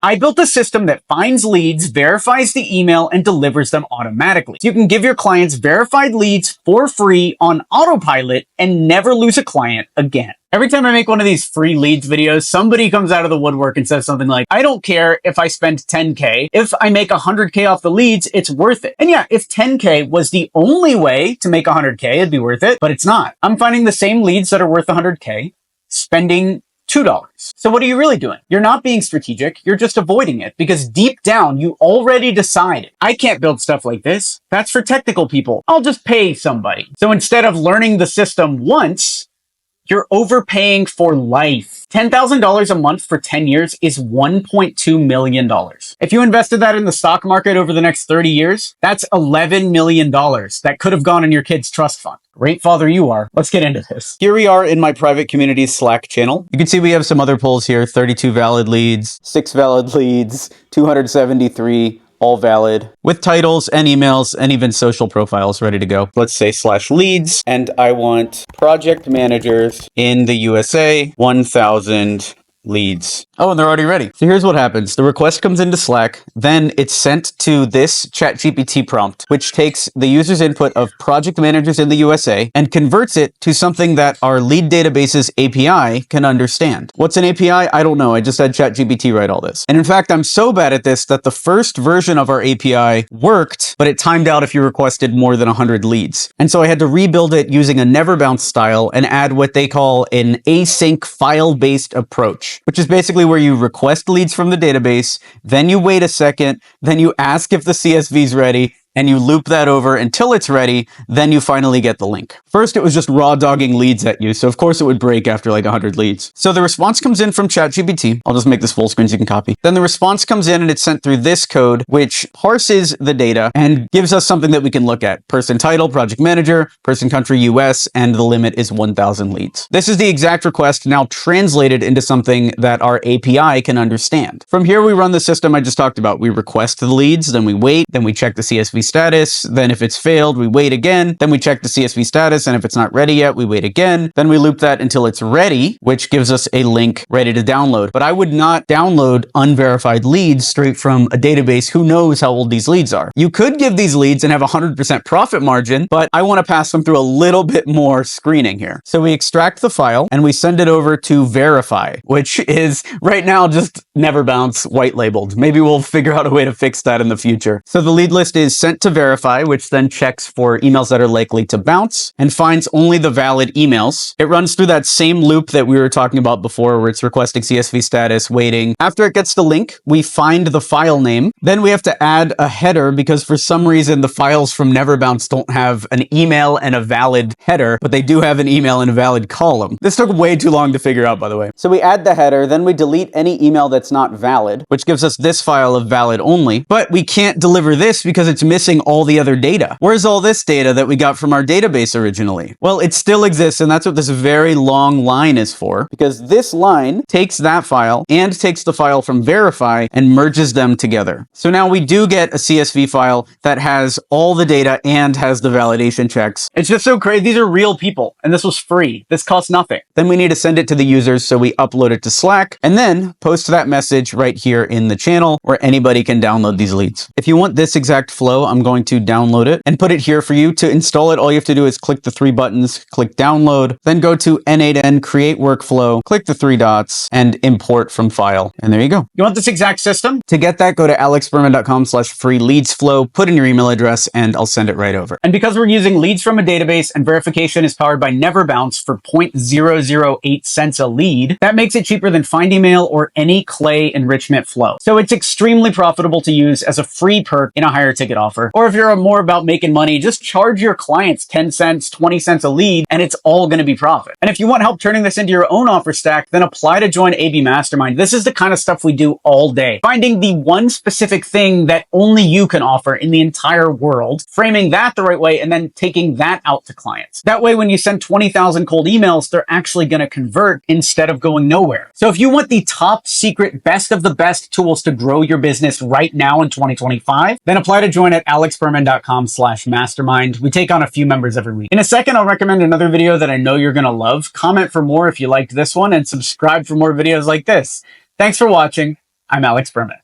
I built a system that finds leads, verifies the email, and delivers them automatically. So you can give your clients verified leads for free on autopilot and never lose a client again. Every time I make one of these free leads videos, somebody comes out of the woodwork and says something like, I don't care if I spend 10K. If I make 100K off the leads, it's worth it. And yeah, if 10K was the only way to make 100K, it'd be worth it, but it's not. I'm finding the same leads that are worth 100K, spending $2. So what are you really doing? You're not being strategic. You're just avoiding it because deep down, you already decided, I can't build stuff like this. That's for technical people. I'll just pay somebody. So instead of learning the system once, you're overpaying for life. $10,000 a month for 10 years is $1.2 million. If you invested that in the stock market over the next 30 years, that's $11 million that could have gone in your kid's trust fund. Great father you are. Let's get into this. Here we are in my private community Slack channel. You can see we have some other polls here, 32 valid leads, 6 valid leads, 273 all valid, with titles and emails and even social profiles ready to go. Let's say /leads, and I want project managers in the USA, 1,000 leads. Oh, and they're already ready. So here's what happens. The request comes into Slack, then it's sent to this ChatGPT prompt, which takes the user's input of project managers in the USA and converts it to something that our lead database's API can understand. What's an API? I don't know. I just had ChatGPT write all this. And in fact, I'm so bad at this that the first version of our API worked, but it timed out if you requested more than 100 leads. And so I had to rebuild it using a never bounce style and add what they call an async file-based approach, which is basically where you request leads from the database, then you wait a second, then you ask if the CSV is ready, and you loop that over until it's ready, then you finally get the link. First, it was just raw dogging leads at you, so of course it would break after like 100 leads. So the response comes in from ChatGPT. I'll just make this full screen so you can copy. Then the response comes in and it's sent through this code, which parses the data and gives us something that we can look at. Person title, project manager, person country US, and the limit is 1,000 leads. This is the exact request now translated into something that our API can understand. From here, we run the system I just talked about. We request the leads, then we wait, then we check the CSV status, then if it's failed, we wait again, then we check the CSV status, and if it's not ready yet, we wait again, then we loop that until it's ready, which gives us a link ready to download. But I would not download unverified leads straight from a database. Who knows how old these leads are? You could give these leads and have 100% profit margin, but I want to pass them through a little bit more screening here. So we extract the file and we send it over to verify, which is right now just never bounce white labeled. Maybe we'll figure out a way to fix that in the future. So the lead list is sent to verify, which then checks for emails that are likely to bounce and finds only the valid emails. It runs through that same loop that we were talking about before, where it's requesting CSV status, waiting. After it gets the link, we find the file name. Then we have to add a header because for some reason the files from Neverbounce don't have an email and a valid header, but they do have an email and a valid column. This took way too long to figure out, by the way. So we add the header, then we delete any email that's not valid, which gives us this file of valid only, but we can't deliver this because it's missing all the other data. Where's all this data that we got from our database originally? Well, it still exists, and that's what this very long line is for, because this line takes that file and takes the file from verify and merges them together. So now we do get a CSV file that has all the data and has the validation checks. It's just so crazy. These are real people, and this was free. This costs nothing. Then we need to send it to the users, so we upload it to Slack and then post that message right here in the channel where anybody can download these leads. If you want this exact flow, I'm going to download it and put it here for you. To install it, all you have to do is click the 3 buttons, click download, then go to N8N, create workflow, click the 3 dots and import from file. And there you go. You want this exact system? To get that, go to alexberman.com/free-leads-flow, put in your email address, and I'll send it right over. And because we're using leads from a database and verification is powered by Neverbounce for 0.008 cents a lead, that makes it cheaper than Findemail or any Clay enrichment flow. So it's extremely profitable to use as a free perk in a higher ticket offer. Or if you're more about making money, just charge your clients 10 cents, 20 cents a lead, and it's all going to be profit. And if you want help turning this into your own offer stack, then apply to join AB Mastermind. This is the kind of stuff we do all day. Finding the one specific thing that only you can offer in the entire world, framing that the right way, and then taking that out to clients. That way, when you send 20,000 cold emails, they're actually going to convert instead of going nowhere. So if you want the top secret, best of the best tools to grow your business right now in 2025, then apply to join at alexberman.com/mastermind. We take on a few members every week. In a second, I'll recommend another video that I know you're going to love. Comment for more if you liked this one and subscribe for more videos like this. Thanks for watching. I'm Alex Berman.